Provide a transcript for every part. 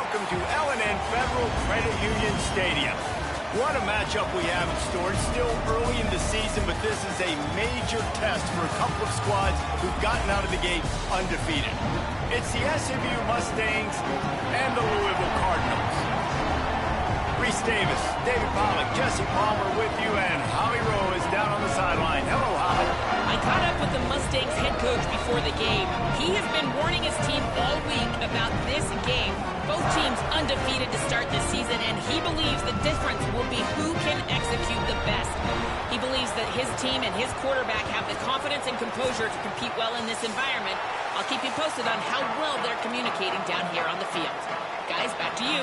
welcome to L&N Federal Credit Union Stadium. What a matchup we have in store. It's still early in the season, but this is a major test for a couple of squads who've gotten out of the gate undefeated. It's the SMU Mustangs and the Louisville Cardinals. Reese Davis, David Pollack, Jesse Palmer with you, and Holly Rowe is down on the sideline. Hello, Holly. I caught up with the Mustangs head coach before the game. He has been warning his team all week about this game. Both teams undefeated to start this season, and he believes the difference will be who can execute the best. He believes that his team and his quarterback have the confidence and composure to compete well in this environment. I'll keep you posted on how well they're communicating down here on the field. Guys, back to you.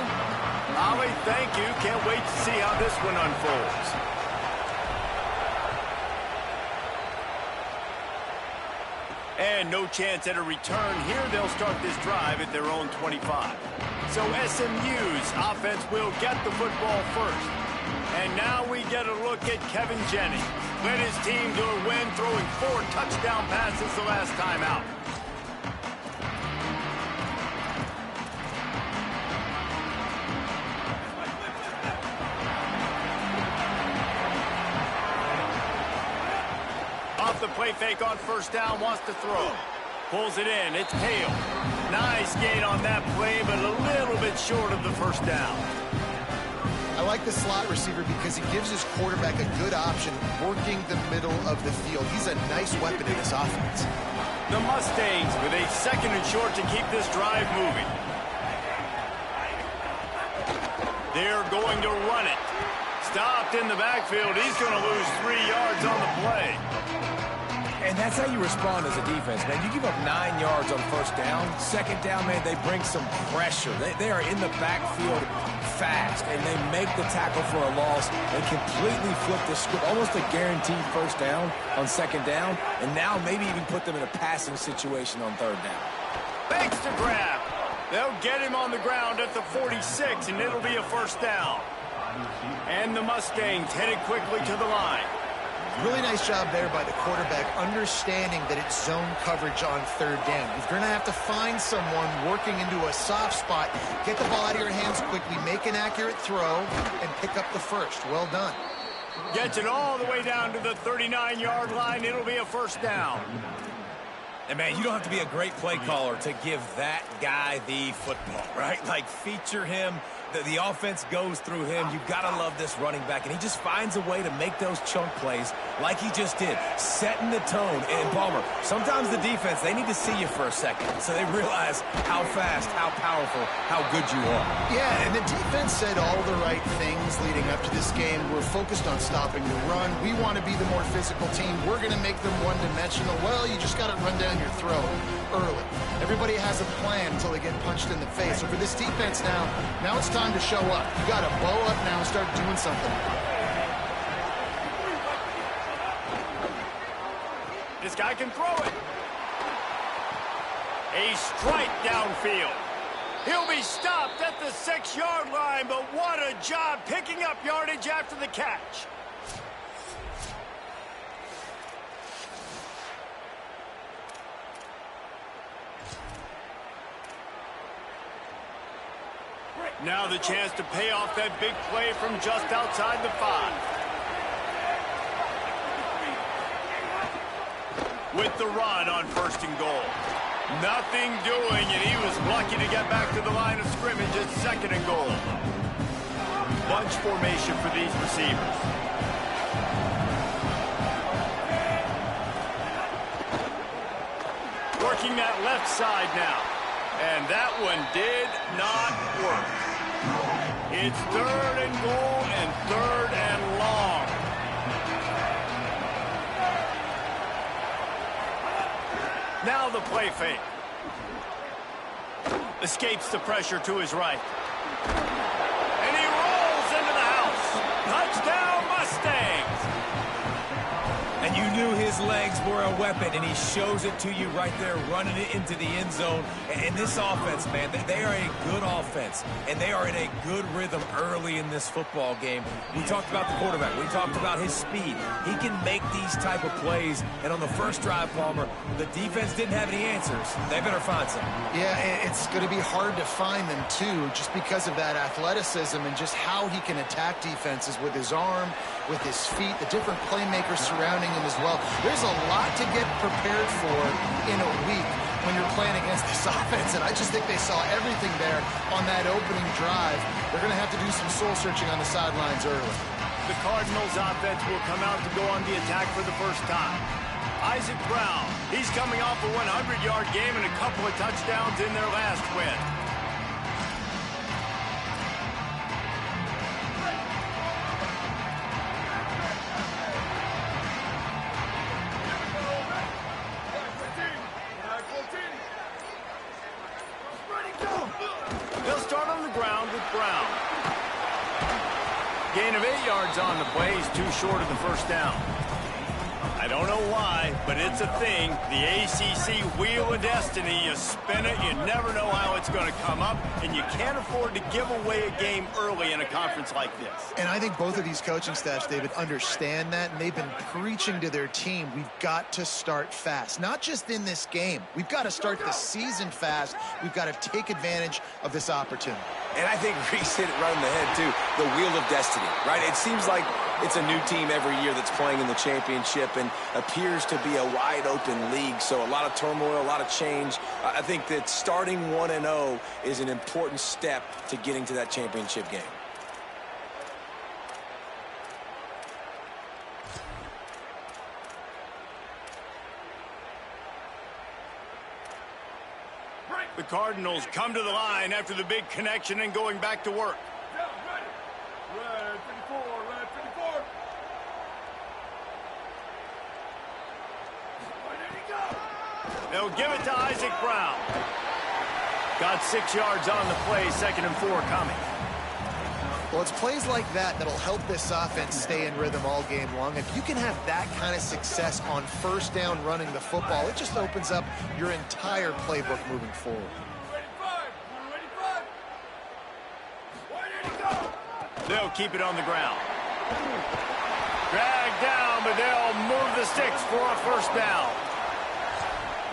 Holly, thank you. Can't wait to see how this one unfolds. And no chance at a return here. They'll start this drive at their own 25. So SMU's offense will get the football first. And now we get a look at Kevin Jennings. Led his team to a win, throwing 4 touchdown passes the last time out. Off the play fake on first down, wants to throw. Pulls it in, it's Hale. Nice gain on that play, but a little bit short of the first down. I like the slot receiver because he gives his quarterback a good option working the middle of the field. He's a nice weapon in this offense. The Mustangs with a second and short to keep this drive moving. They're going to run it. Stopped in the backfield. He's going to lose 3 yards on the play. And that's how you respond as a defense, man. You give up 9 yards on first down. Second down, man, they bring some pressure. They are in the backfield fast, and they make the tackle for a loss. They completely flip the script, almost a guaranteed first down on second down, and now maybe even put them in a passing situation on third down. Thanks to grab. They'll get him on the ground at the 46, and it'll be a first down. And the Mustangs headed quickly to the line. Really nice job there by the quarterback, understanding that it's zone coverage on third down. You're going to have to find someone working into a soft spot, get the ball out of your hands quickly, make an accurate throw, and pick up the first. Well done. Gets it all the way down to the 39-yard line. It'll be a first down. And, man, you don't have to be a great play caller to give that guy the football, right? Like, feature him. The offense goes through him. You've got to love this running back. And he just finds a way to make those chunk plays like he just did, setting the tone. And, Palmer, sometimes the defense, they need to see you for a second so they realize how fast, how powerful, how good you are. Yeah, and the defense said all the right things leading up to this game. We're focused on stopping the run. We want to be the more physical team. We're going to make them one-dimensional. Well, you just got to run down your throat early. Everybody has a plan until they get punched in the face. So for this defense now it's time to show up. You got to bow up now and start doing something. This guy can throw it. A strike downfield. He'll be stopped at the 6-yard line, but what a job picking up yardage after the catch. Now the chance to pay off that big play from just outside the 5. With the run on first and goal. Nothing doing, and he was lucky to get back to the line of scrimmage at second and goal. Bunch formation for these receivers. Working that left side now. And that one did not work. It's third and goal and third and long. Now the play fake. Escapes the pressure to his right. And he rolls into the house. Touchdown Mustangs. And you knew his his legs were a weapon, and he shows it to you right there, running it into the end zone. And this offense, man, they are a good offense, and they are in a good rhythm early in this football game. We talked about the quarterback. We talked about his speed. He can make these type of plays, and on the first drive, Palmer, the defense didn't have any answers. They better find some. Yeah, it's going to be hard to find them, too, just because of that athleticism and just how he can attack defenses with his arm, with his feet, the different playmakers surrounding him as well. There's a lot to get prepared for in a week when you're playing against this offense, and I just think they saw everything there on that opening drive. They're going to have to do some soul-searching on the sidelines early. The Cardinals offense will come out to go on the attack for the first time. Isaac Brown, he's coming off a 100-yard game and a couple of touchdowns in their last win. They'll start on the ground with Brown. Gain of 8 yards on the play. He's too short of the first down. I don't know why, but it's a thing. The ACC Wheel of Destiny, you spin it, you never know how it's going to come up, and you can't afford to give away a game early in a conference like this. And I think both of these coaching staffs, David, understand that, and they've been preaching to their team, we've got to start fast. Not just in this game. We've got to start the season fast. We've got to take advantage of this opportunity. And I think Reese hit it right on the head, too. The Wheel of Destiny, right? It seems like it's a new team every year that's playing in the championship and appears to be a wide-open league. So a lot of turmoil, a lot of change. I think that starting 1-0 is an important step to getting to that championship game. The Cardinals come to the line after the big connection and going back to work. They'll give it to Isaac Brown. Got 6 yards on the play, 2nd and 4 coming. Well, it's plays like that that'll help this offense stay in rhythm all game long. If you can have that kind of success on first down running the football, it just opens up your entire playbook moving forward. They'll keep it on the ground. Dragged down, but they'll move the sticks for a first down.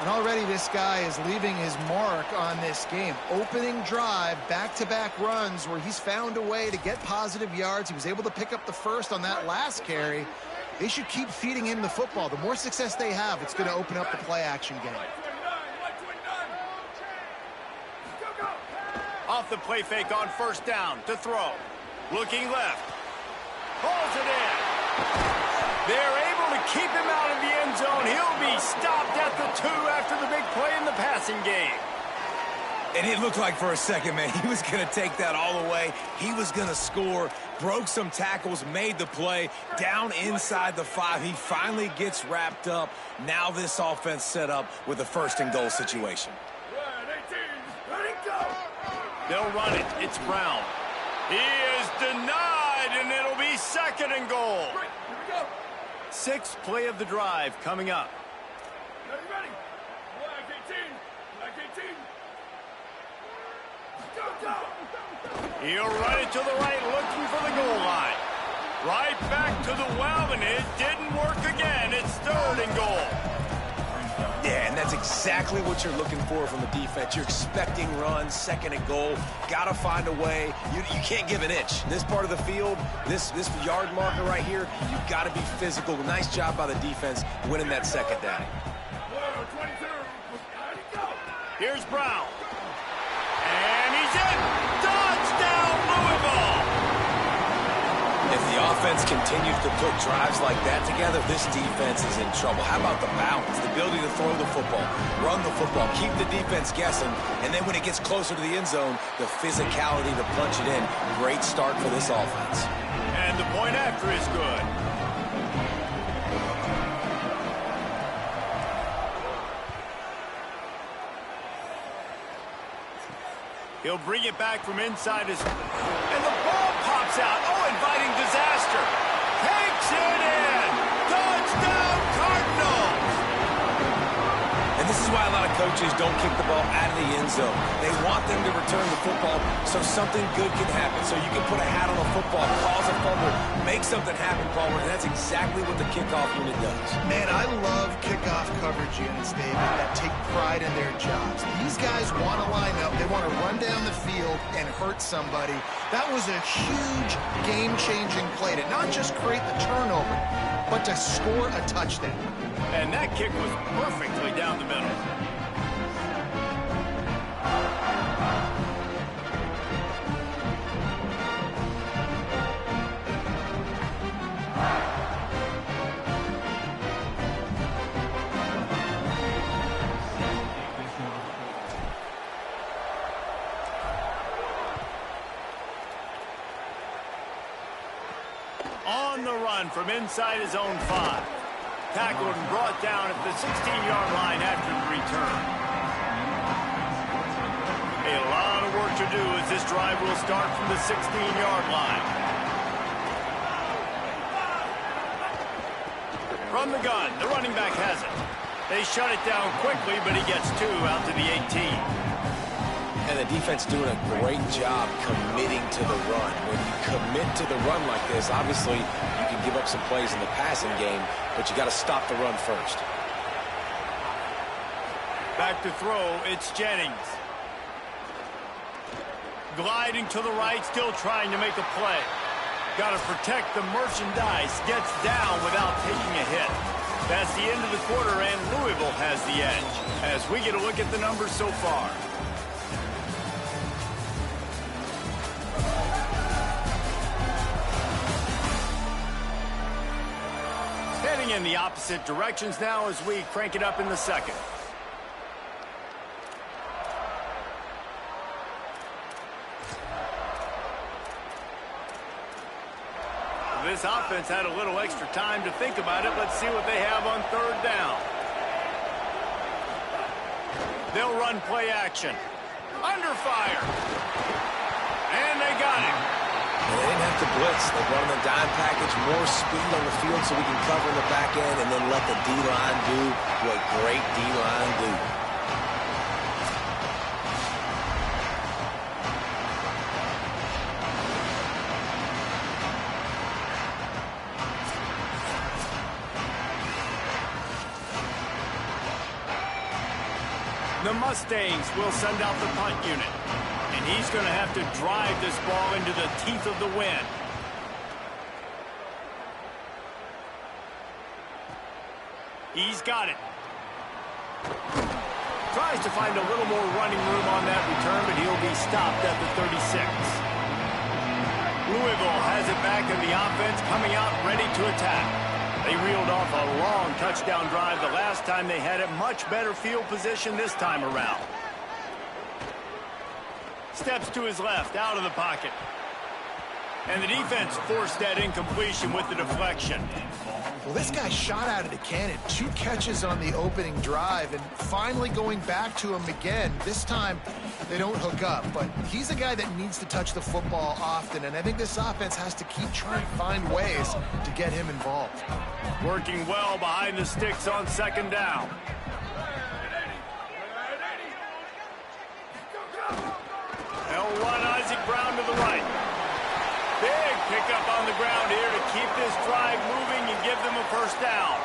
And already this guy is leaving his mark on this game. Opening drive, back-to-back runs where he's found a way to get positive yards. He was able to pick up the first on that last carry. They should keep feeding him the football. The more success they have, it's going to open up the play-action game. Off the play fake on first down to throw. Looking left. Pulls it in. They're able to keep him out of the end zone. He'll be stopped at the 2 after the big play in the passing game. And it looked like for a second, man, he was going to take that all the way. He was going to score, broke some tackles, made the play, down inside the 5. He finally gets wrapped up. Now this offense set up with a 1st and goal situation. They'll run it. It's Brown. He is denied, and it'll be 2nd and goal. 6th play of the drive coming up. He'll run it to the right, looking for the goal line. Right back to the well, and it didn't work again. It's 3rd and goal. Yeah, and that's exactly what you're looking for from the defense. You're expecting runs, 2nd and goal. Got to find a way. You can't give an inch. This part of the field, this yard marker right here, you've got to be physical. Nice job by the defense winning that 2nd down. Here's Brown. And he's in. Touchdown, Louisville. If the offense continues to put drives like that together, this defense is in trouble. How about the balance, the ability to throw the football, run the football, keep the defense guessing, and then when it gets closer to the end zone, the physicality to punch it in. Great start for this offense. And the point after is good. He'll bring it back from inside his... And the ball pops out. Oh, inviting disaster. Takes it in. Touchdown, Cardinals. coaches don't kick the ball out of the end zone. They want them to return the football so something good can happen, so you can put a hat on a football, cause a fumble, make something happen, Palmer, and that's exactly what the kickoff unit does. Man, I love kickoff coverage units, David, that take pride in their jobs. These guys want to line up. They want to run down the field and hurt somebody. That was a huge game-changing play to not just create the turnover, but to score a touchdown. And that kick was perfectly down the middle. On the run from inside his own 5. Tackled and brought down at the 16-yard line after the return. A lot of work to do as this drive will start from the 16-yard line. From the gun, the running back has it. They shut it down quickly, but he gets 2 out to the 18. And the defense doing a great job committing to the run. When you commit to the run like this, obviously you can give up some plays in the passing game, but you got to stop the run first. Back to throw, it's Jennings. Gliding to the right, still trying to make a play. Got to protect the merchandise, gets down without taking a hit. That's the end of the quarter, and Louisville has the edge as we get a look at the numbers so far. Heading in the opposite directions now as we crank it up in the second. This offense had a little extra time to think about it. Let's see what they have on 3rd down. They'll run play action. Under fire. And they got him. And they didn't have to blitz. They brought in the dime package, more speed on the field so we can cover in the back end and then let the D-line do what great D-line do. The Mustangs will send out the punt unit. And he's going to have to drive this ball into the teeth of the wind. He's got it. Tries to find a little more running room on that return, but he'll be stopped at the 36. Louisville has it back in the offense, coming out ready to attack. They reeled off a long touchdown drive the last time they had it. Much better field position this time around. Steps to his left, out of the pocket. And the defense forced that incompletion with the deflection. Well, this guy shot out of the cannon. 2 catches on the opening drive, and finally going back to him again. This time, they don't hook up, but he's a guy that needs to touch the football often, and I think this offense has to keep trying to find ways to get him involved. Working well behind the sticks on 2nd down. They'll run Isaac Brown to the right. Big pickup on the ground here to keep this drive moving and give them a 1st down.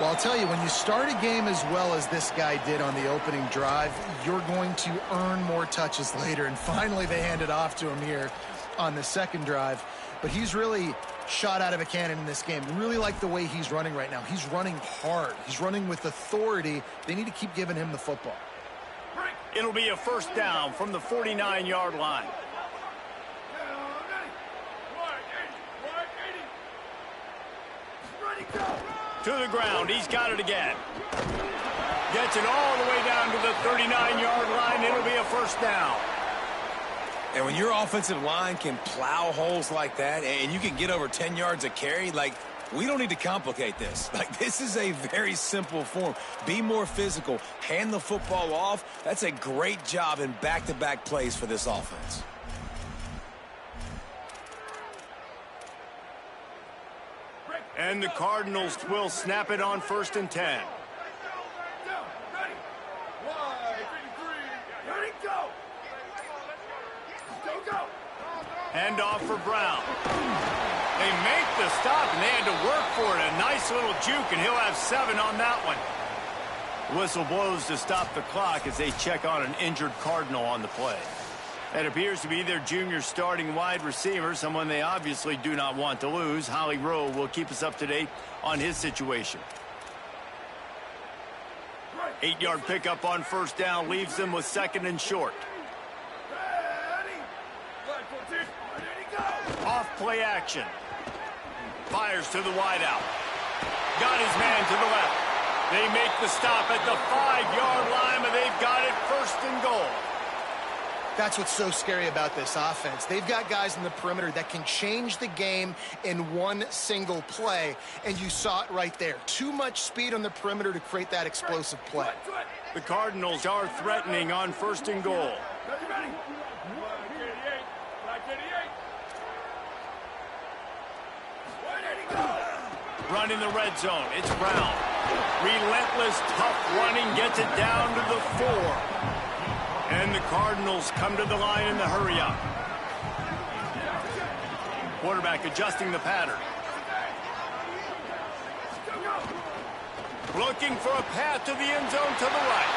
Well, I'll tell you, when you start a game as well as this guy did on the opening drive, you're going to earn more touches later. And finally, they hand it off to him here on the 2nd drive. But he's really shot out of a cannon in this game. Really like the way he's running right now. He's running hard. He's running with authority. They need to keep giving him the football. It'll be a 1st down from the 49-yard line. To the ground. He's got it again. Gets it all the way down to the 39-yard line. It'll be a 1st down. And when your offensive line can plow holes like that and you can get over 10 yards a carry, like, we don't need to complicate this. Like, this is a very simple form. Be more physical. Hand the football off. That's a great job in back-to-back plays for this offense. And the Cardinals will snap it on 1st and 10. Hand off for Brown. They make the stop, and they had to work for it. A nice little juke, and he'll have 7 on that one. Whistle blows to stop the clock as they check on an injured Cardinal on the play. That appears to be their junior starting wide receiver, someone they obviously do not want to lose. Holly Rowe will keep us up to date on his situation. 8-yard pickup on first down leaves them with 2nd and short. Off play action. Fires to the wideout. Got his man to the left. They make the stop at the 5-yard line, and they've got it 1st and goal. That's what's so scary about this offense. They've got guys in the perimeter that can change the game in one single play, and you saw it right there. Too much speed on the perimeter to create that explosive play. The Cardinals are threatening on 1st and goal. Run in the red zone. It's Brown. Relentless, tough running, gets it down to the 4. And the Cardinals come to the line in the hurry-up. Quarterback adjusting the pattern. Looking for a path to the end zone to the right.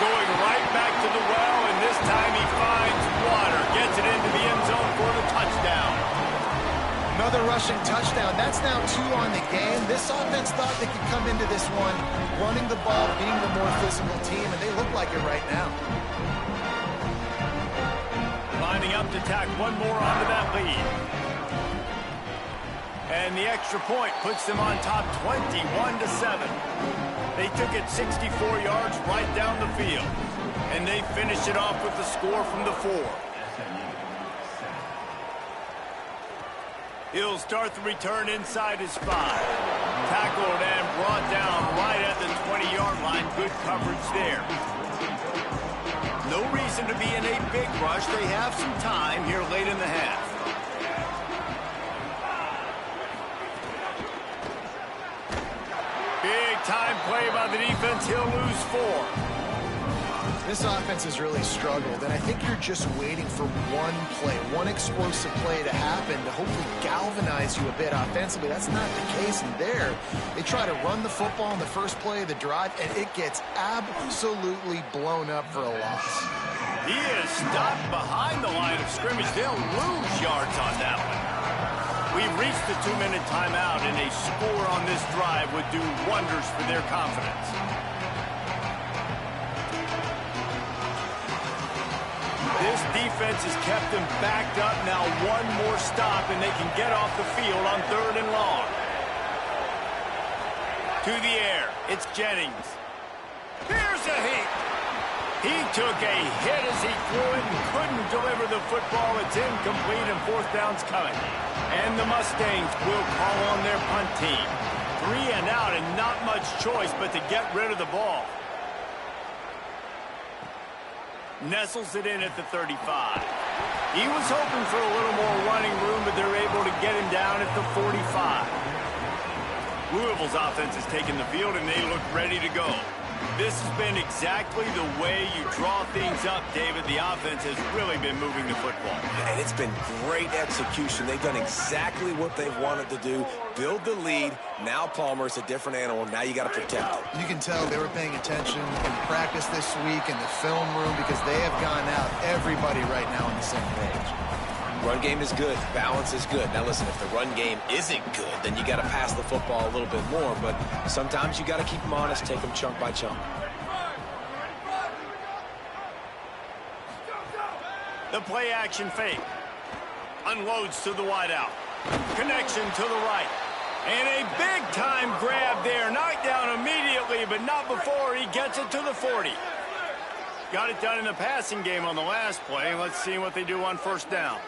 Going right back to the well, and this time he finds water. Gets it into the end zone for the touchdown. Another rushing touchdown. That's now 2 on the game. This offense thought they could come into this one running the ball, being the more physical team, and they look like it right now. Lining up to tack one more onto that lead. And the extra point puts them on top 21-7. They took it 64 yards right down the field. And they finished it off with the score from the 4. He'll start the return inside his 5. Tackled and brought down right at the 20-yard line. Good coverage there. No reason to be in a big rush. They have some time here late in the half. Big time play by the defense. He'll lose 4. This offense has really struggled, and I think you're just waiting for one play, one explosive play to happen to hopefully galvanize you a bit offensively. That's not the case in there. They try to run the football in the first play of the drive, and it gets absolutely blown up for a loss. He is stopped behind the line of scrimmage. They'll lose yards on that one. We've reached the 2-minute timeout, and a score on this drive would do wonders for their confidence. This defense has kept them backed up. Now one more stop, and they can get off the field on 3rd and long. To the air. It's Jennings. Here's a hit. He took a hit as he threw it and couldn't deliver the football. It's incomplete, and 4th down's coming. And the Mustangs will call on their punt team. 3 and out, and not much choice but to get rid of the ball. Nestles it in at the 35. He was hoping for a little more running room, but they're able to get him down at the 45. Louisville's offense has taken the field, and they look ready to go. This has been exactly the way you draw things up, David. The offense has really been moving the football. And it's been great execution. They've done exactly what they've wanted to do. Build the lead. Now Palmer's a different animal. Now you got to protect it. You can tell they were paying attention in practice this week in the film room because they have gone out, everybody right now on the same page. Run game is good. Balance is good. Now listen, if the run game isn't good, then you got to pass the football a little bit more. But sometimes you got to keep them honest, take them chunk by chunk. The play action fake. Unloads to the wideout. Connection to the right. And a big-time grab there. Knocked down immediately, but not before he gets it to the 40. Got it done in the passing game on the last play. Let's see what they do on 1st down.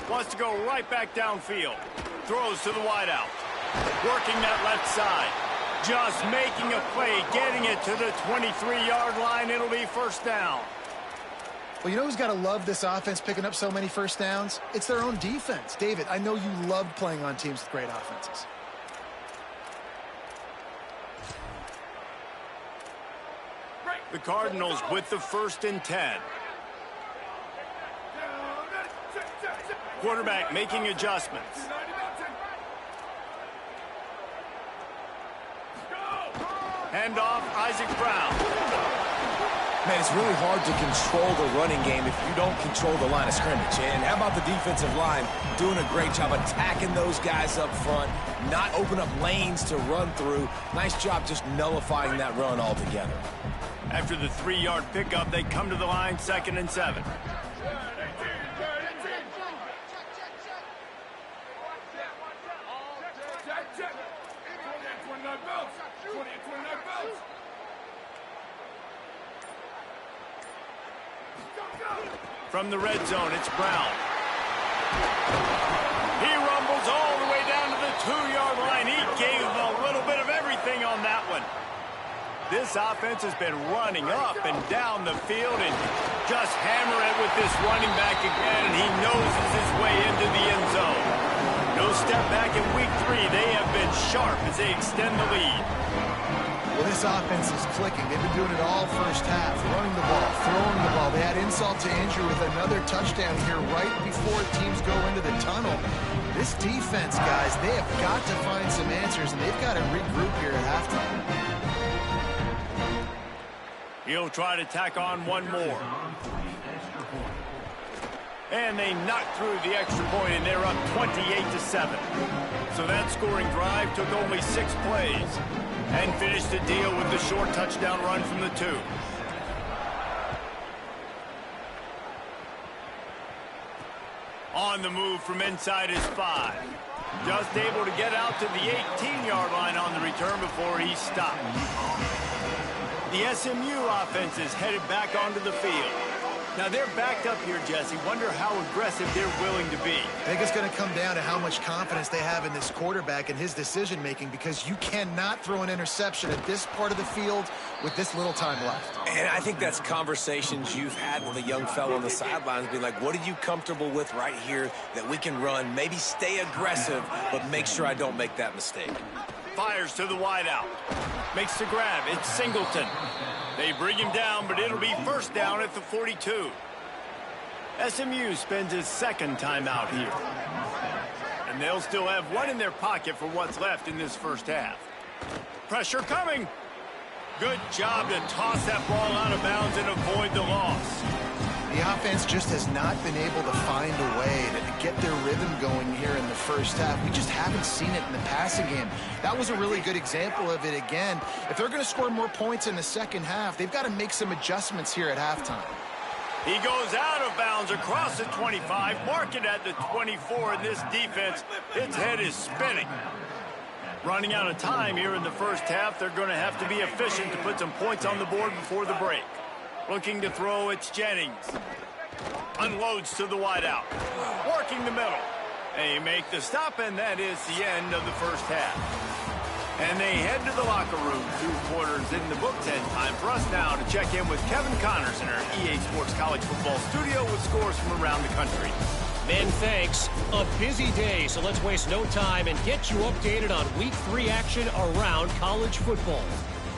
Wants to go right back downfield. Throws to the wideout. Working that left side. Just making a play, getting it to the 23-yard line. It'll be 1st down. Well, you know who's got to love this offense picking up so many 1st downs? It's their own defense. David, I know you loved playing on teams with great offenses. The Cardinals with the 1st and 10. Quarterback making adjustments. Handoff, Isaac Brown. Man, it's really hard to control the running game if you don't control the line of scrimmage. And how about the defensive line doing a great job attacking those guys up front, not open up lanes to run through. Nice job just nullifying that run altogether. After the 3-yard pickup, they come to the line, 2nd and 7. From the red zone, it's Brown. He rumbles all the way down to the 2-yard line. He gave a little bit of everything on that one. This offense has been running up and down the field and just hammer it with this running back again, and he noses his way into the end zone. No step back in week 3. They have been sharp as they extend the lead. Well, this offense is clicking. They've been doing it all first half, running the ball, throwing the ball. They had insult to injury with another touchdown here right before teams go into the tunnel. This defense, guys, they have got to find some answers, and they've got to regroup here at halftime. He'll try to tack on one more. And they knocked through the extra point, and they're up 28-7. So that scoring drive took only 6 plays and finished the deal with the short touchdown run from the 2. On the move from inside his 5. Just able to get out to the 18-yard line on the return before he stopped. The SMU offense is headed back onto the field. Now, they're backed up here, Jesse. Wonder how aggressive they're willing to be. I think it's going to come down to how much confidence they have in this quarterback and his decision-making, because you cannot throw an interception at this part of the field with this little time left. And I think that's conversations you've had with a young fellow on the sidelines, being like, what are you comfortable with right here that we can run? Maybe stay aggressive, but make sure I don't make that mistake. Fires to the wideout. Makes the grab. It's Singleton. They bring him down, but it'll be first down at the 42. SMU spends his 2nd timeout here. And they'll still have one in their pocket for what's left in this first half. Pressure coming. Good job to toss that ball out of bounds and avoid the loss. The offense just has not been able to find a way to get their rhythm going here in the first half. We just haven't seen it in the passing game. That was a really good example of it again. If they're going to score more points in the second half, they've got to make some adjustments here at halftime. He goes out of bounds across the 25, mark it at the 24, and this defense, its head is spinning. Running out of time here in the first half, they're going to have to be efficient to put some points on the board before the break. Looking to throw, it's Jennings. Unloads to the wideout. Working the middle. They make the stop, and that is the end of the first half. And they head to the locker room. 2 quarters in the books, and time for us now to check in with Kevin Connors in our EA Sports College Football studio with scores from around the country. Ben, thanks. A busy day, so let's waste no time and get you updated on Week 3 action around college football.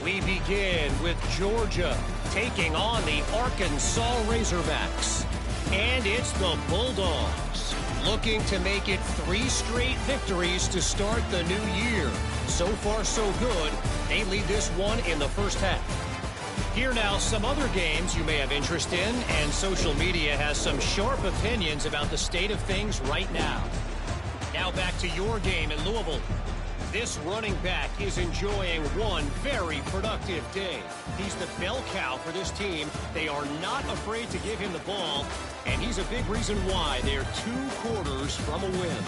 We begin with Georgia taking on the Arkansas Razorbacks. And it's the Bulldogs looking to make it 3 straight victories to start the new year. So far, so good. They lead this one in the first half. Here now, some other games you may have interest in, and social media has some sharp opinions about the state of things right now. Now back to your game in Louisville. This running back is enjoying one very productive day. He's the bell cow for this team. They are not afraid to give him the ball, and he's a big reason why they're 2 quarters from a win.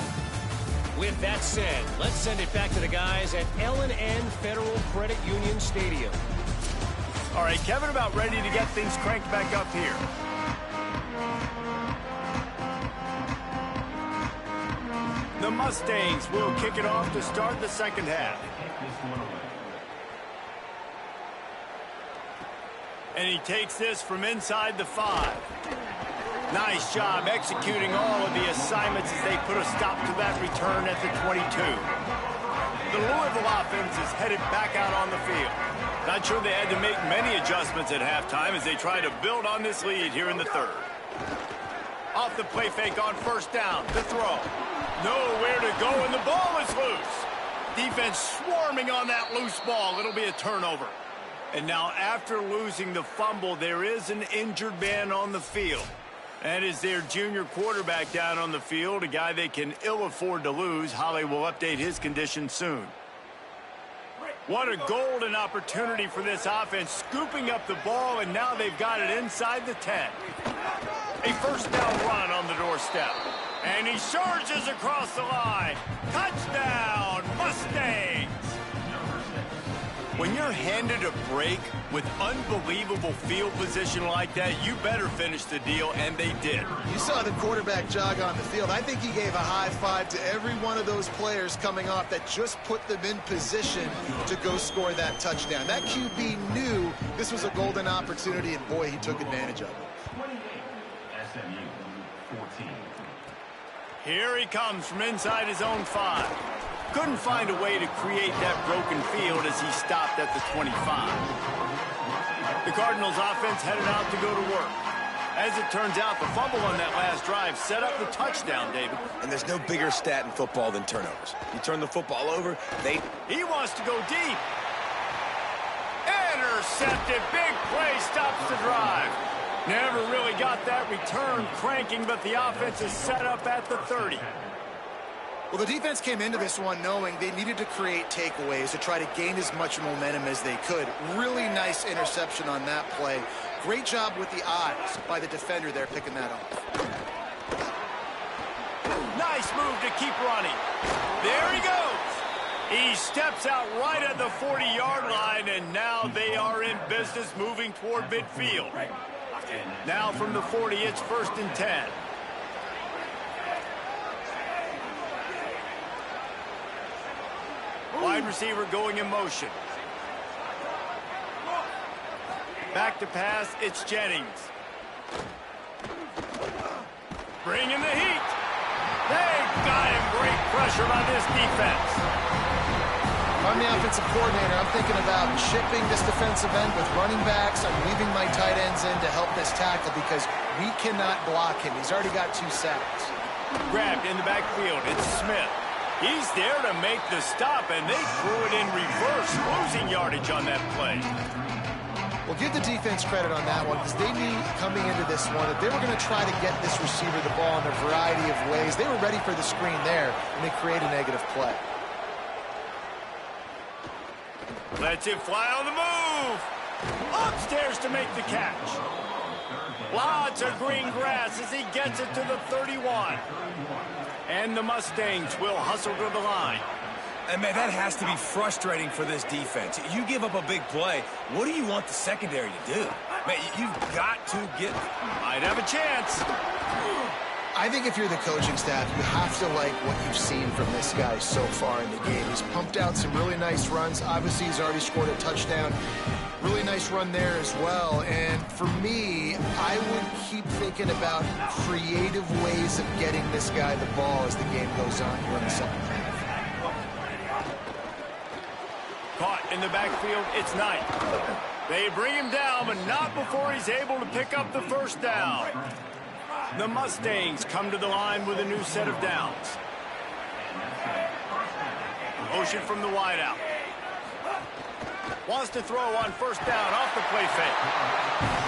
With that said, let's send it back to the guys at L&N Federal Credit Union Stadium. All right, Kevin, about ready to get things cranked back up here. The Mustangs will kick it off to start the second half. And he takes this from inside the 5. Nice job executing all of the assignments as they put a stop to that return at the 22. The Louisville offense is headed back out on the field. Not sure they had to make many adjustments at halftime as they try to build on this lead here in the third. Off the play fake on first down. The throw. Nowhere to go, and the ball is loose. Defense swarming on that loose ball. It'll be a turnover. And now after losing the fumble, there is an injured man on the field. That is their junior quarterback down on the field, a guy they can ill afford to lose. Holly will update his condition soon. What a golden opportunity for this offense, scooping up the ball, and now they've got it inside the 10. A first down run on the doorstep. And he charges across the line. Touchdown, Mustangs! When you're handed a break with unbelievable field position like that, you better finish the deal, and they did. You saw the quarterback jog on the field. I think he gave a high five to every one of those players coming off that just put them in position to go score that touchdown. That QB knew this was a golden opportunity, and boy, he took advantage of it. Here he comes from inside his own 5. Couldn't find a way to create that broken field as he stopped at the 25. The Cardinals offense headed out to go to work. As it turns out, the fumble on that last drive set up the touchdown, David. And there's no bigger stat in football than turnovers. You turn the football over, He wants to go deep. Intercepted. Big play stops the drive. Never really got that return cranking, but the offense is set up at the 30. Well, the defense came into this one knowing they needed to create takeaways to try to gain as much momentum as they could. Really nice interception on that play. Great job with the eyes by the defender there picking that off. Nice move to keep running. There he goes. He steps out right at the 40-yard line, and now they are in business moving toward midfield. Now from the 40, it's 1st and 10. Wide receiver going in motion. Back to pass, it's Jennings. Bringing the heat. They've got him. Great pressure by this defense. I'm the offensive coordinator. I'm thinking about chipping this defensive end with running backs. I'm leaving my tight ends in to help this tackle because we cannot block him. He's already got 2 sacks. Grabbed in the backfield. It's Smith. He's there to make the stop, and they threw it in reverse, losing yardage on that play. Well, give the defense credit on that one because they knew coming into this one that they were going to try to get this receiver the ball in a variety of ways. They were ready for the screen there, and they create a negative play. Lets it fly on the move. Upstairs to make the catch. Lots of green grass as he gets it to the 31. And the Mustangs will hustle to the line. And, man, that has to be frustrating for this defense. You give up a big play. What do you want the secondary to do? Man, you've got to get... Might have a chance. I think if you're the coaching staff, you have to like what you've seen from this guy so far in the game. He's pumped out some really nice runs. Obviously, he's already scored a touchdown. Really nice run there as well. And for me, I would keep thinking about creative ways of getting this guy the ball as the game goes on here in the second half. Caught in the backfield, it's Knight. They bring him down, but not before he's able to pick up the first down. The Mustangs come to the line with a new set of downs. Motion from the wideout. Wants to throw on first down off the play fake.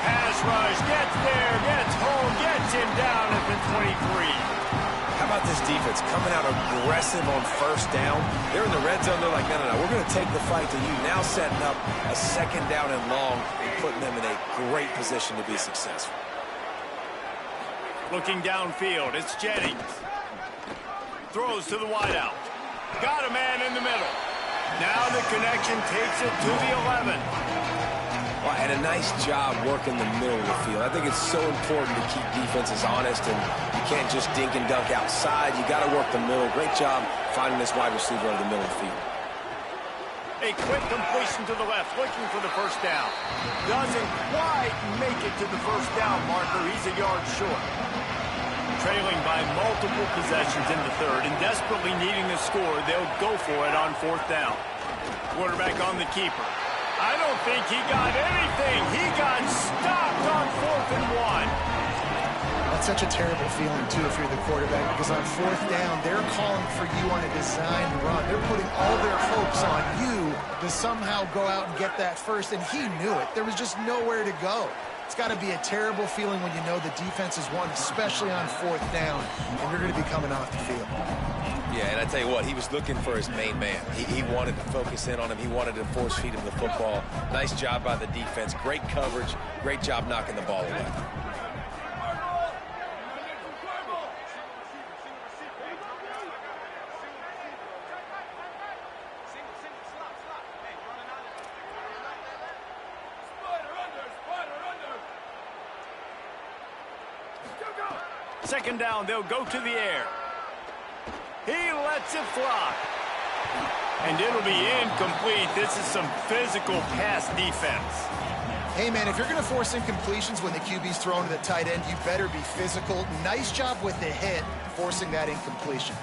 Pass rush, gets there, gets home, gets him down at the 23. How about this defense coming out aggressive on first down? They're in the red zone. They're like, no, we're going to take the fight to you. Now setting up a second down and long and putting them in a great position to be successful. Looking downfield, it's Jennings. Throws to the wideout. Got a man in the middle. Now the connection takes it to the 11. Well, and a nice job working the middle of the field. I think it's so important to keep defenses honest, and you can't just dink and dunk outside. You got to work the middle. Great job finding this wide receiver over the middle of the field. A quick completion to the left, looking for the first down. Doesn't quite make it to the first down marker. He's a yard short. trailing by multiple possessions in the third and desperately needing a score, they'll go for it on fourth down. Quarterback on the keeper. I don't think he got anything. He got stopped on 4th and 1. That's such a terrible feeling, too, if you're the quarterback, because on fourth down, they're calling for you on a designed run. They're putting all their hopes on you to somehow go out and get that first, and he knew it. There was just nowhere to go. It's got to be a terrible feeling when you know the defense has won, especially on fourth down, and you're going to be coming off the field. Yeah, and I tell you what, he was looking for his main man. He wanted to focus in on him. He wanted to force feed him the football. Nice job by the defense. Great coverage. Great job knocking the ball away. Second down, they'll go to the air. He lets it fly. And it'll be incomplete. This is some physical pass defense. Hey, man, if you're going to force incompletions when the QB's thrown to the tight end, you better be physical. Nice job with the hit, forcing that incompletion.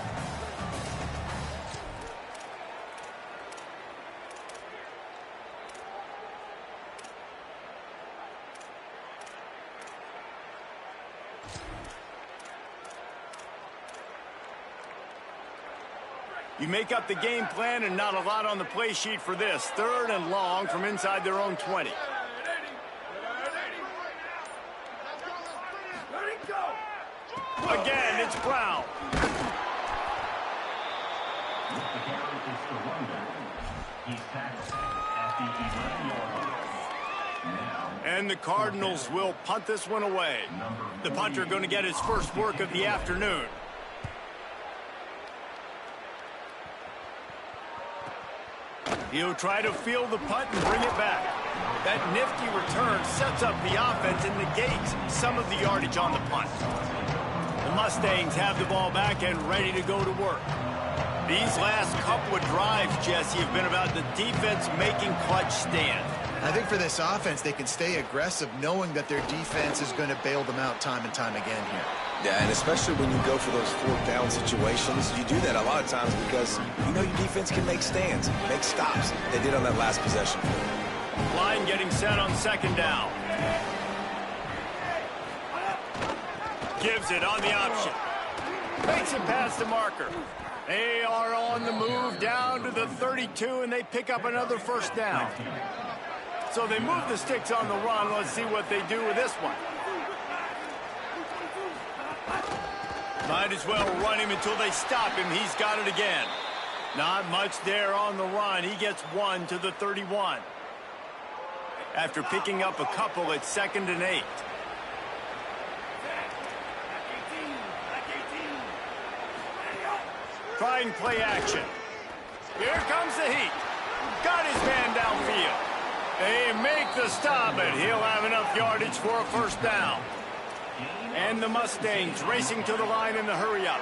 You make up the game plan and not a lot on the play sheet for this. 3rd and long from inside their own 20. Again, it's Brown. And the Cardinals will punt this one away. The punter going to get his first work of the afternoon. He'll try to field the punt and bring it back. That nifty return sets up the offense and negates some of the yardage on the punt. The Mustangs have the ball back and ready to go to work. These last couple of drives, Jesse, have been about the defense making clutch stand. I think for this offense, they can stay aggressive knowing that their defense is going to bail them out time and time again here. Yeah, and especially when you go for those fourth down situations, you do that a lot of times because you know your defense can make stands, make stops. They did on that last possession. Line getting set on second down. Gives it on the option. Makes it past the marker. They are on the move down to the 32, and they pick up another first down. So they move the sticks on the run. Let's see what they do with this one. Might as well run him until they stop him. He's got it again. Not much there on the run. He gets 1 to the 31. After picking up a couple at 2nd and 8. Trying play action. Here comes the heat. Got his man downfield. They make the stop, and he'll have enough yardage for a first down. And the Mustangs racing to the line in the hurry-up.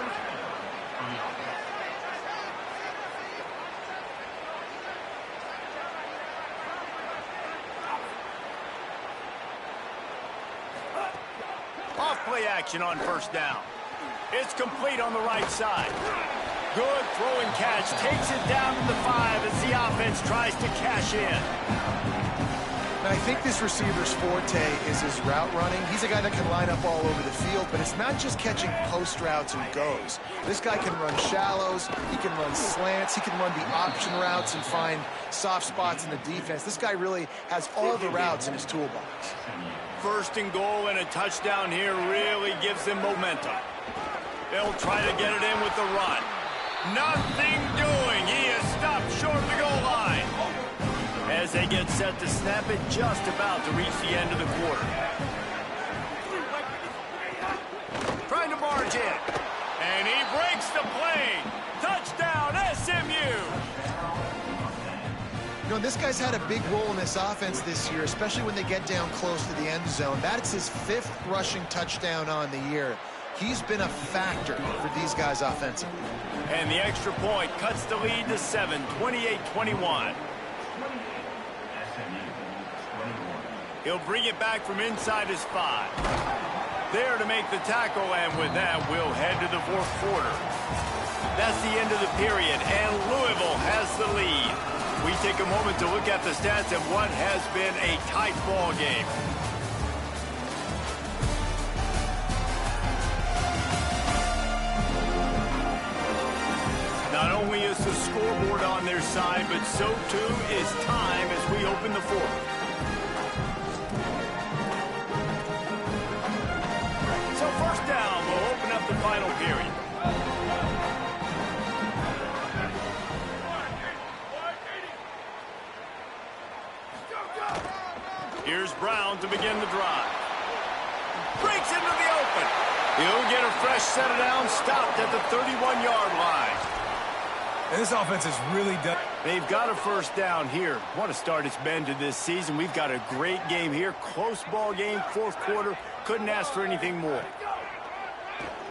Off play action on first down. It's complete on the right side. Good throw and catch. Takes it down to the 5 as the offense tries to cash in. Now, I think this receiver's forte is his route running. He's a guy that can line up all over the field, but it's not just catching post routes and goes. This guy can run shallows, he can run slants, he can run the option routes and find soft spots in the defense. This guy really has all the routes in his toolbox. 1st and goal and a touchdown here really gives them momentum. They'll try to get it in with the run. Nothing doing. He is stopped short of the goal line. As they get set to snap it, just about to reach the end of the quarter. Trying to barge in. And he breaks the play. Touchdown, SMU. You know, this guy's had a big role in this offense this year, especially when they get down close to the end zone. That's his 5th rushing touchdown on the year. He's been a factor for these guys offensively. And the extra point cuts the lead to 7, 28-21. He'll bring it back from inside his 5. there to make the tackle, and with that, we'll head to the fourth quarter. That's the end of the period, and Louisville has the lead. We take a moment to look at the stats of what has been a tight ball game. Not only is the scoreboard on their side, but so too is time as we open the fourth. So first down, we'll open up the final period. Here's Brown to begin the drive. Breaks into the open. He'll get a fresh set of downs, stopped at the 31-yard line. And this offense is really done. They've got a first down here. What a start it's been to this season. We've got a great game here. Close ball game, fourth quarter. Couldn't ask for anything more.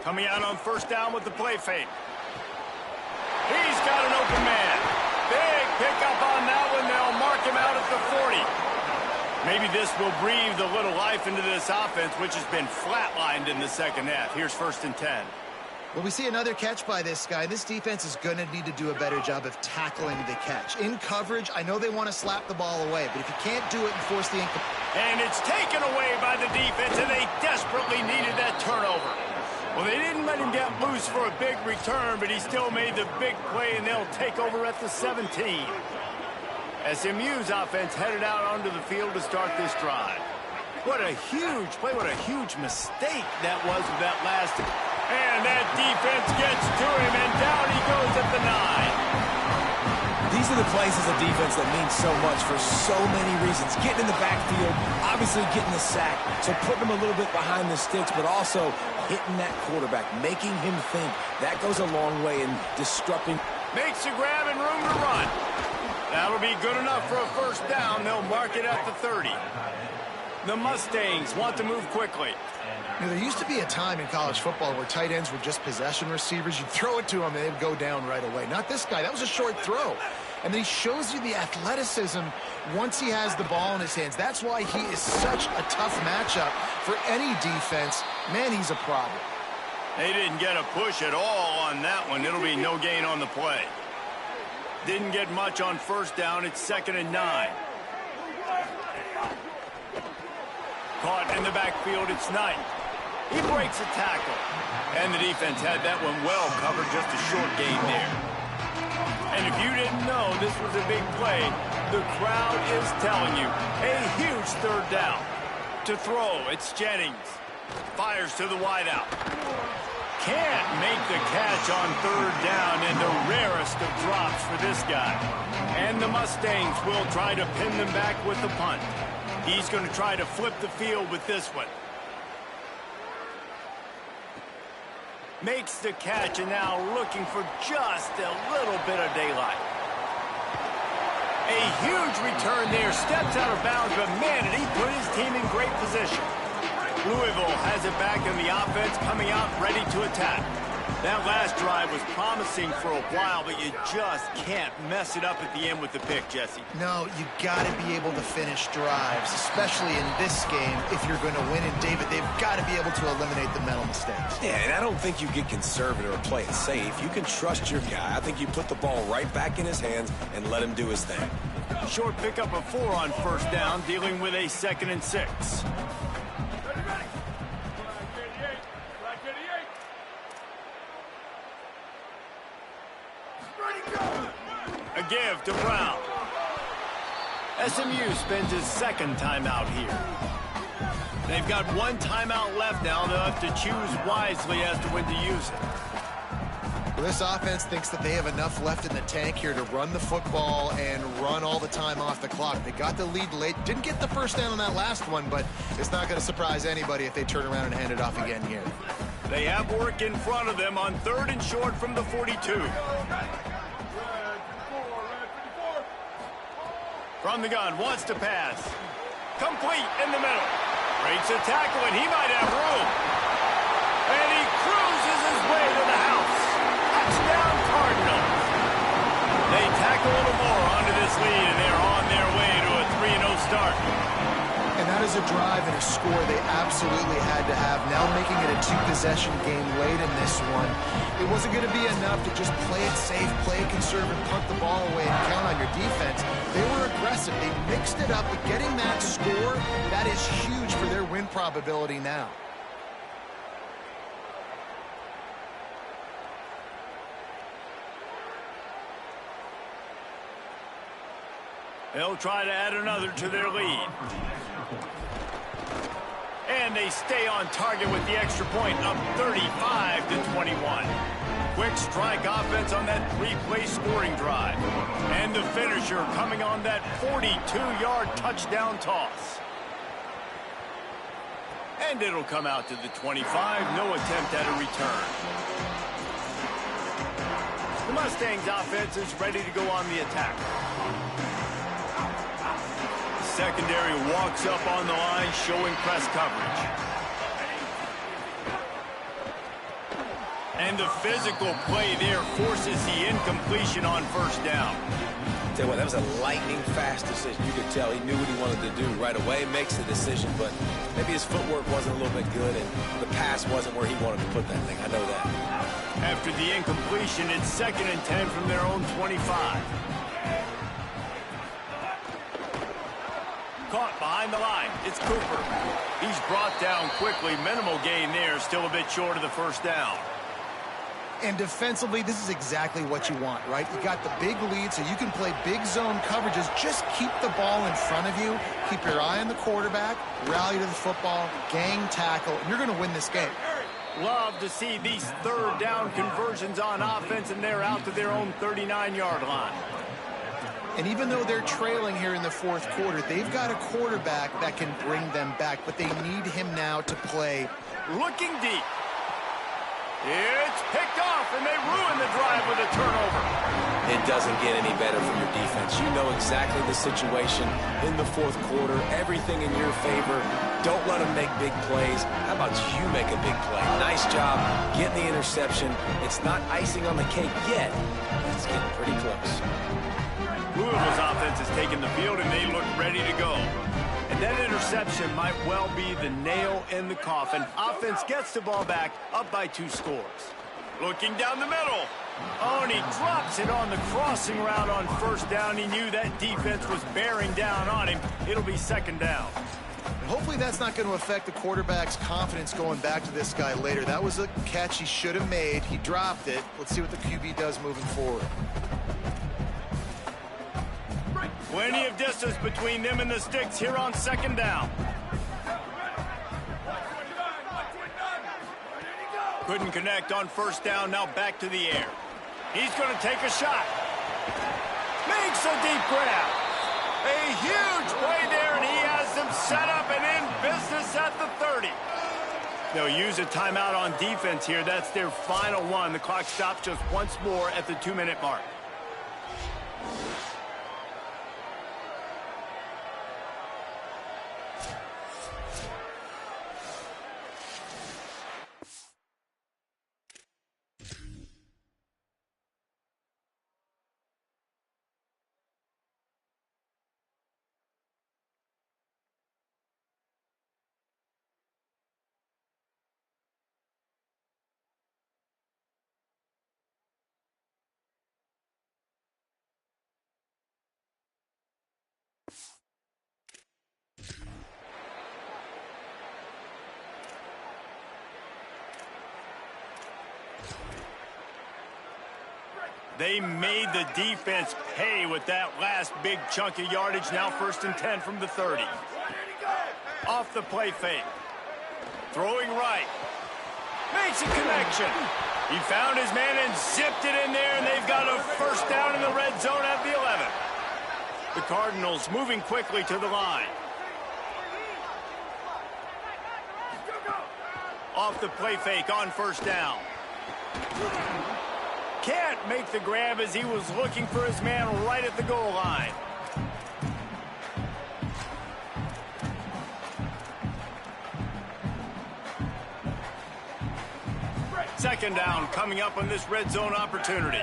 Coming out on first down with the play fake. He's got an open man. Big pickup on that one. They'll mark him out at the 40. Maybe this will breathe a little life into this offense, which has been flatlined in the second half. Here's 1st and 10. Well, we see another catch by this guy. This defense is going to need to do a better job of tackling the catch. In coverage, I know they want to slap the ball away, but if you can't do it and force the And it's taken away by the defense, and they desperately needed that turnover. Well, they didn't let him get loose for a big return, but he still made the big play, and they'll take over at the 17. SMU's offense headed out onto the field to start this drive. What a huge play, what a huge mistake that was with that last. And that defense gets to him, and down he goes at the 9. These are the plays as a defense that mean so much for so many reasons. Getting in the backfield, obviously getting the sack, so putting him a little bit behind the sticks, but also hitting that quarterback, making him think. That goes a long way in disrupting. Makes a grab and room to run. That'll be good enough for a first down. They'll mark it at the 30. The Mustangs want to move quickly. You know, there used to be a time in college football where tight ends were just possession receivers. You'd throw it to them and they'd go down right away. Not this guy. That was a short throw. And then he shows you the athleticism once he has the ball in his hands. That's why he is such a tough matchup for any defense. Man, he's a problem. They didn't get a push at all on that one. It'll be no gain on the play. Didn't get much on first down. It's 2nd and 9. Caught in the backfield. It's Knight. He breaks a tackle. And the defense had that one well covered. Just a short gain there. And if you didn't know this was a big play, the crowd is telling you. A huge third down. To throw, it's Jennings. Fires to the wideout. Can't make the catch on third down, and the rarest of drops for this guy. And the Mustangs will try to pin them back with the punt. He's going to try to flip the field with this one. Makes the catch, and now looking for just a little bit of daylight. A huge return there. Steps out of bounds, but man, did he put his team in great position. Louisville has it back in the offense, coming out ready to attack. That last drive was promising for a while, but you just can't mess it up at the end with the pick, Jesse. No, you got to be able to finish drives, especially in this game if you're going to win. And, David, they've got to be able to eliminate the mental mistakes. Yeah, and I don't think you get conservative or play it safe. You can trust your guy. I think you put the ball right back in his hands and let him do his thing. Short pickup of 4 on first down, dealing with a 2nd and 6. A give to Brown. SMU spends his 2nd timeout here. They've got 1 timeout left now. They'll have to choose wisely as to when to use it. Well, this offense thinks that they have enough left in the tank here to run the football and run all the time off the clock. They got the lead late. Didn't get the first down on that last one, but it's not going to surprise anybody if they turn around and hand it off again here. They have work in front of them on 3rd and short from the 42. From the gun, wants to pass. Complete in the middle. Breaks a tackle, and he might have room. And he cruises his way to the house. Touchdown, Cardinals. They tackle a little more onto this lead, and they're on their way to a 3-0 start. And That is a drive and a score they absolutely had to have. Now making it a two-possession game late in this one. It wasn't going to be enough to just play it safe, play it conservative, punt the ball away, and count on your defense. They were aggressive. They mixed it up, but getting that score, that is huge for their win probability now. They'll try to add another to their lead. And they stay on target with the extra point, up 35-21. Quick strike offense on that three-play scoring drive. And the finisher coming on that 42-yard touchdown toss. And it'll come out to the 25. No attempt at a return. The Mustangs offense is ready to go on the attack. Secondary walks up on the line, showing press coverage. And the physical play there forces the incompletion on first down. Tell you what, that was a lightning-fast decision. You could tell he knew what he wanted to do right away, makes the decision, but maybe his footwork wasn't a little bit good, and the pass wasn't where he wanted to put that thing. I know that. After the incompletion, it's 2nd and 10 from their own 25. Caught behind the line. It's Cooper. He's brought down quickly. Minimal gain there. Still a bit short of the first down. And defensively, this is exactly what you want, right? You got the big lead, so you can play big zone coverages. Just keep the ball in front of you. Keep your eye on the quarterback. Rally to the football. Gang tackle. And you're going to win this game. Love to see these third down conversions on offense, and they're out to their own 39-yard line. And even though they're trailing here in the fourth quarter, they've got a quarterback that can bring them back, but they need him now to play. Looking deep. It's picked off, and they ruin the drive with a turnover. It doesn't get any better from your defense. You know exactly the situation in the fourth quarter. Everything in your favor. Don't let them make big plays. How about you make a big play? Nice job getting the interception. It's not icing on the cake yet, but it's getting pretty close. Louisville's offense has taken the field, and they look ready to go. And that interception might well be the nail in the coffin. Offense gets the ball back, up by 2 scores. Looking down the middle. Oh, and he drops it on the crossing route on first down. He knew that defense was bearing down on him. It'll be 2nd down. And hopefully that's not going to affect the quarterback's confidence going back to this guy later. That was a catch he should have made. He dropped it. Let's see what the QB does moving forward. Plenty of distance between them and the sticks here on 2nd down. Couldn't connect on first down, now back to the air. He's going to take a shot. Makes a deep grab. A huge play there, and he has them set up and in business at the 30. They'll use a timeout on defense here. That's their final one. The clock stops just once more at the 2-minute mark. They made the defense pay with that last big chunk of yardage. Now 1st and 10 from the 30. Off the play fake. Throwing right. Makes a connection. He found his man and zipped it in there, and they've got a first down in the red zone at the 11. The Cardinals moving quickly to the line. Off the play fake on first down. Can't make the grab as he was looking for his man right at the goal line. Second down coming up on this red zone opportunity.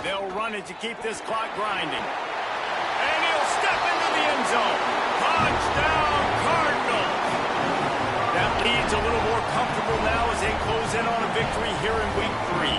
They'll run it to keep this clock grinding. And he'll step into the end zone. Touchdown, Cardinals. That lead's a little more comfortable now as they close in on a victory here in Week 3.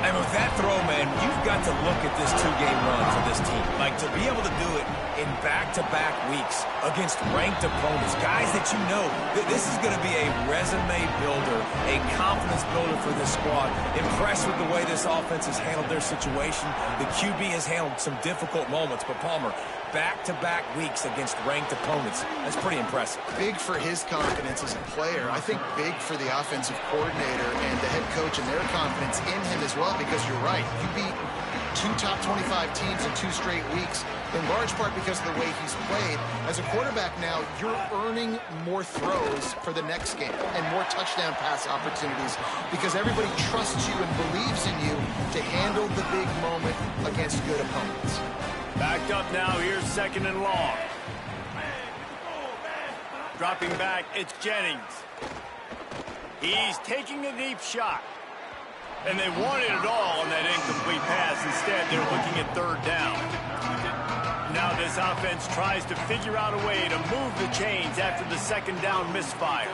And with that throw, man, you've got to look at this two-game run for this team. Like, to be able to do it in back-to-back weeks against ranked opponents, guys that you know, this is going to be a resume builder, a confidence builder for this squad. Impressed with the way this offense has handled their situation. The QB has handled some difficult moments, but Palmer, back-to-back weeks against ranked opponents. That's pretty impressive. Big for his confidence as a player. I think big for the offensive coordinator and the head coach and their confidence in him as well, because you're right. You beat 2 top 25 teams in 2 straight weeks, in large part because of the way he's played. As a quarterback now, you're earning more throws for the next game and more touchdown pass opportunities because everybody trusts you and believes in you to handle the big moment against good opponents. Backed up now, here's 2nd and long. Dropping back, it's Jennings. He's taking a deep shot. And they wanted it all on that incomplete pass. Instead, they're looking at 3rd down. Now this offense tries to figure out a way to move the chains after the 2nd down misfire.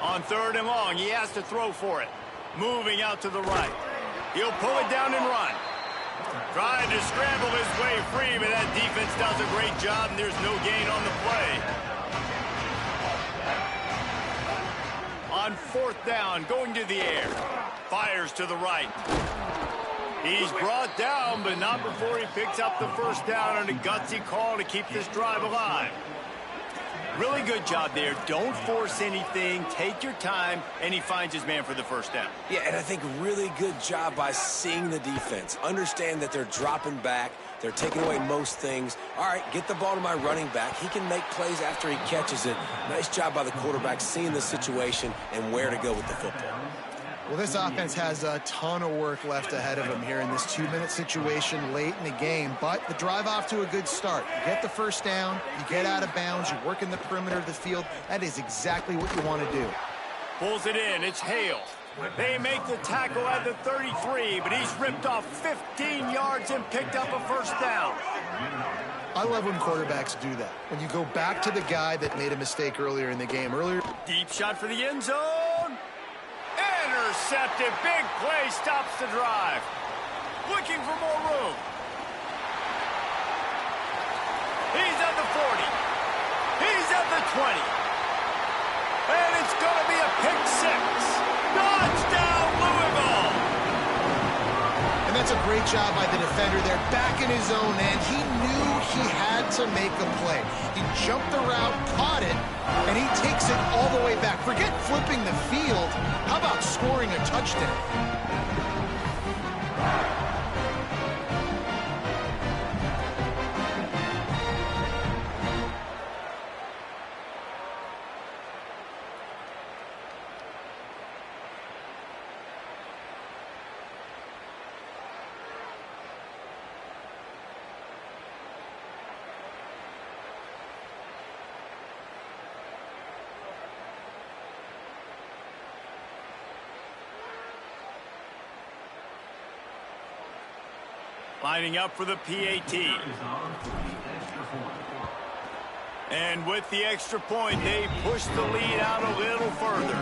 On 3rd and long, he has to throw for it. Moving out to the right. He'll pull it down and run. Trying to scramble his way free, but that defense does a great job, and there's no gain on the play. On 4th down, going to the air. Fires to the right. He's brought down, but not before he picks up the 1st down on a gutsy call to keep this drive alive. Really good job there. Don't force anything. Take your time, and he finds his man for the 1st down. Yeah, and I think really good job by seeing the defense. Understand that they're dropping back. They're taking away most things. All right, get the ball to my running back. He can make plays after he catches it. Nice job by the quarterback seeing the situation and where to go with the football. Well, this offense has a ton of work left ahead of them here in this 2-minute situation late in the game, but the drive off to a good start. You get the 1st down, you get out of bounds, you work in the perimeter of the field. That is exactly what you want to do. Pulls it in, it's Hale. They make the tackle at the 33, but he's ripped off 15 yards and picked up a 1st down. I love when quarterbacks do that. When you go back to the guy that made a mistake earlier in the game. Deep shot for the end zone. Intercepted. Big play stops the drive. Looking for more room. He's at the 40. He's at the 20. And it's going to be a pick 6. Touchdown, Louisville. And that's a great job by the defender there, back in his own end. He knew he had to make a play. He jumped the route, caught it, and he takes it all the way back. Forget flipping the field. How about scoring a touchdown? Lining up for the PAT. And with the extra point, they push the lead out a little further.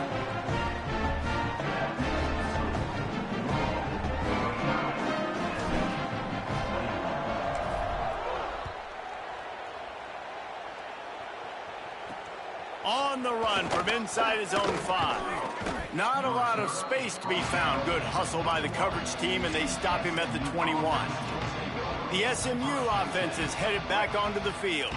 On the run from inside his own 5. Not a lot of space to be found. Good hustle by the coverage team, and they stop him at the 21. The SMU offense is headed back onto the field.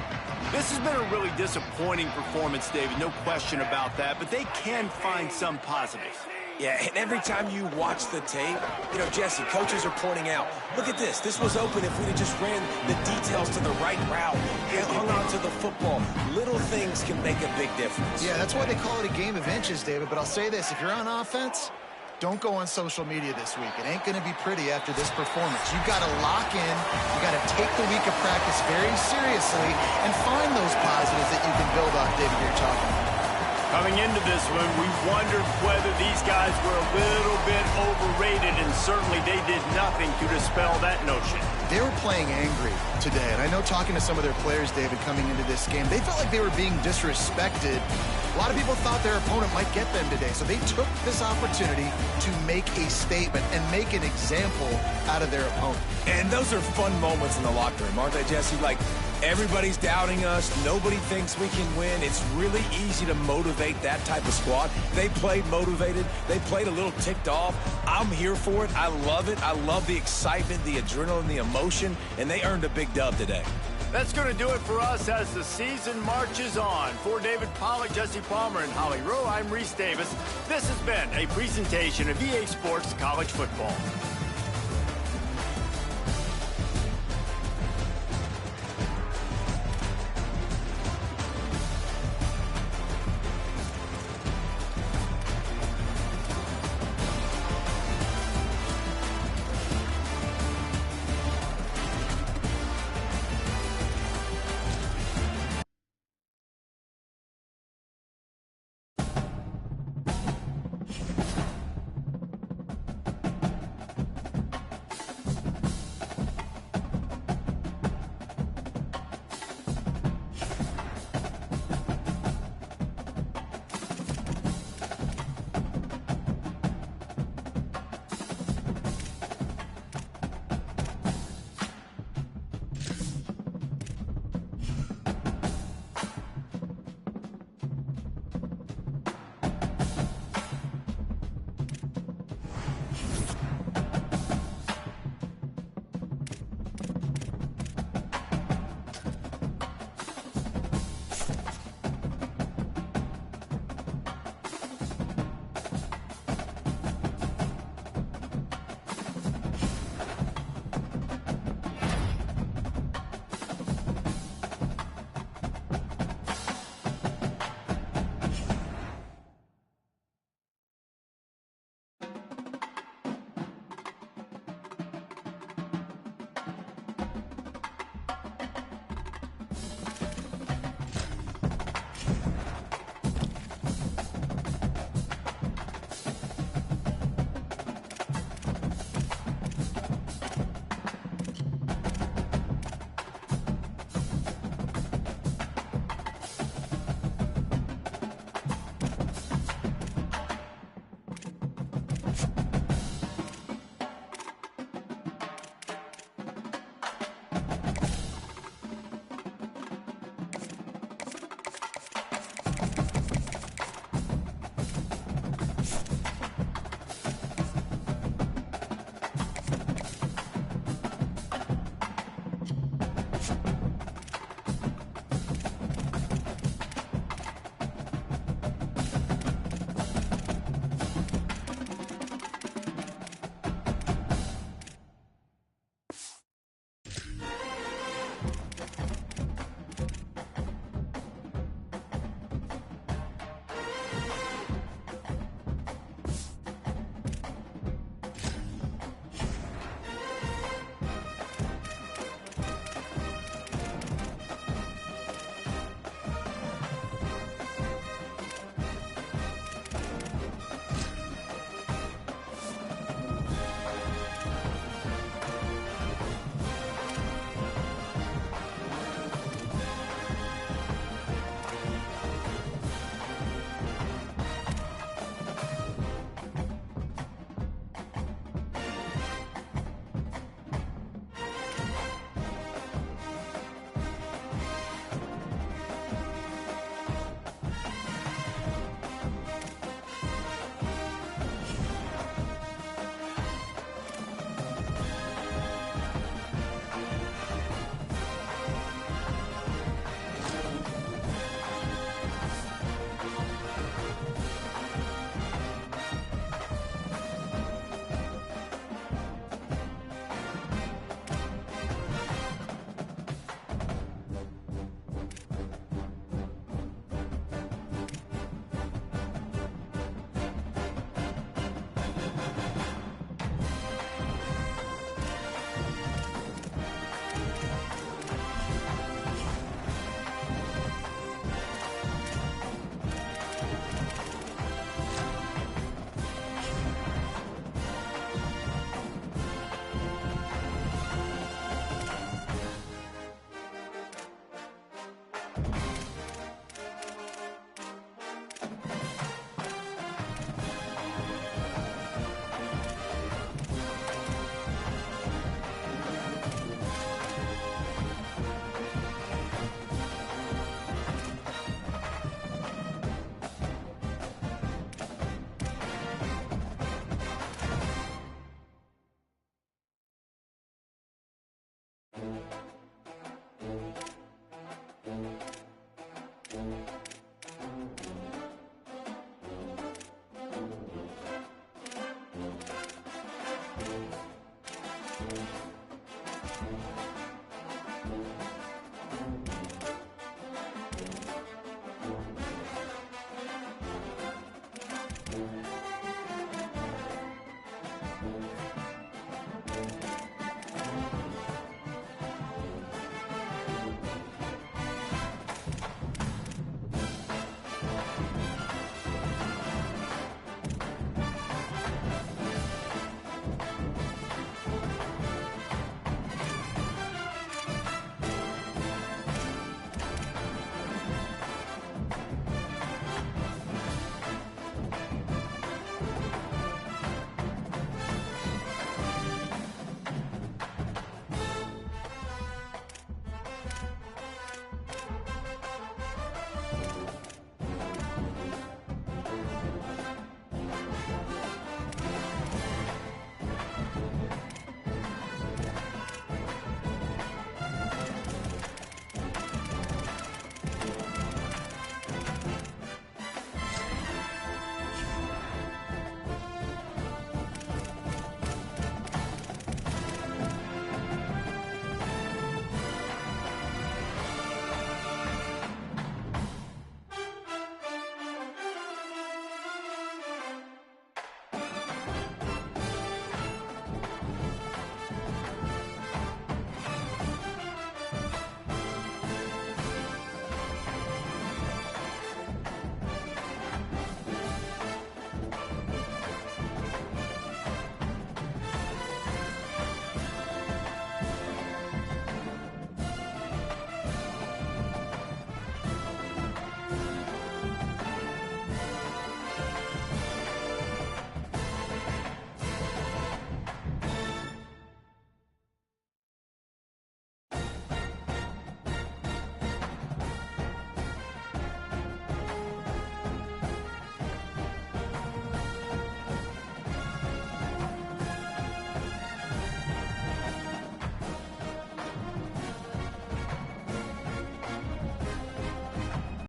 This has been a really disappointing performance, David, no question about that, but they can find some positives. Yeah, and every time you watch the tape, you know, Jesse, coaches are pointing out, look at this. This was open if we'd have just ran the details to the right route, hung on to the football. Little things can make a big difference. Yeah, that's why they call it a game of inches, David. But I'll say this, if you're on offense, don't go on social media this week. It ain't going to be pretty after this performance. You've got to lock in. You've got to take the week of practice very seriously and find those positives that you can build off, David, you're talking about. Coming into this one, we wondered whether these guys were a little bit overrated, and certainly they did nothing to dispel that notion. They were playing angry today, and I know talking to some of their players, David, coming into this game, they felt like they were being disrespected. A lot of people thought their opponent might get them today, so they took this opportunity to make a statement and make an example out of their opponent. And those are fun moments in the locker room, aren't they, Jesse? Like, everybody's doubting us. Nobody thinks we can win. It's really easy to motivate that type of squad. They played motivated. They played a little ticked off. I'm here for it. I love it. I love the excitement, the adrenaline, the emotion, and they earned a big dub today. That's going to do it for us as the season marches on. For David Pollack, Jesse Palmer, and Holly Rowe, I'm Reese Davis. This has been a presentation of EA Sports College Football.